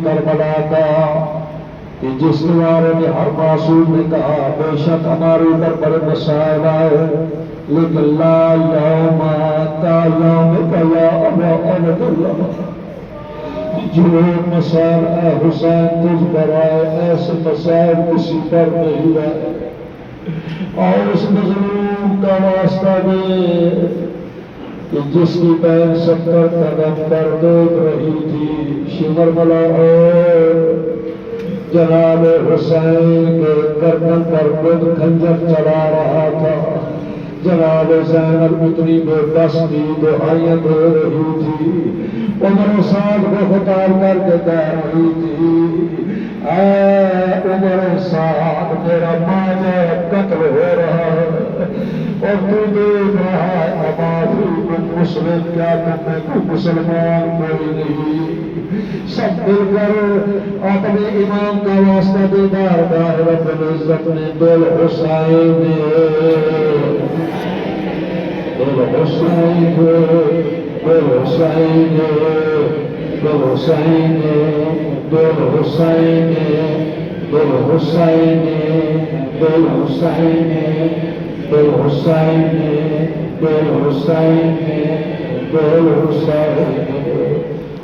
کربلا کا کہ جس کے بارے میں ہر معصوم نے کہا بے شک ہمارے اوپر بڑے مسائل آئے لیکن لا یوم کا یوم کا یا ابا عبد اللہ، جو مسائل اے حسین تجھ پر آئے ایسے مسائل کسی پر نہیں آئے، اور اس مظلوم کا واسطہ دے کہ جس کی بہن 70 قدم پر دیکھ رہی تھی شمر ملا اور جناب حسین کے گردن پر خود خنجر چلا رہا تھا، جناب زینب اتنی بے بس تھی دعائیں دے رہی تھی، عمر سعد کو خطاب کر کے کہہ رہی تھی اے عمر سعد میرا ماں قتل ہو رہا ہے اور تو دیکھ رہا ہے ابافی تم مسلم کیا تم میں کوئی مسلمان کوئی نہیں، سب مل کر اپنے امام کا واسطہ دے بارگاہ رب العزت نے دل حسین دل حسین دل حسین دل حسین دل حسین دل حسین دل حسین دل حسین دل حسین دل حسین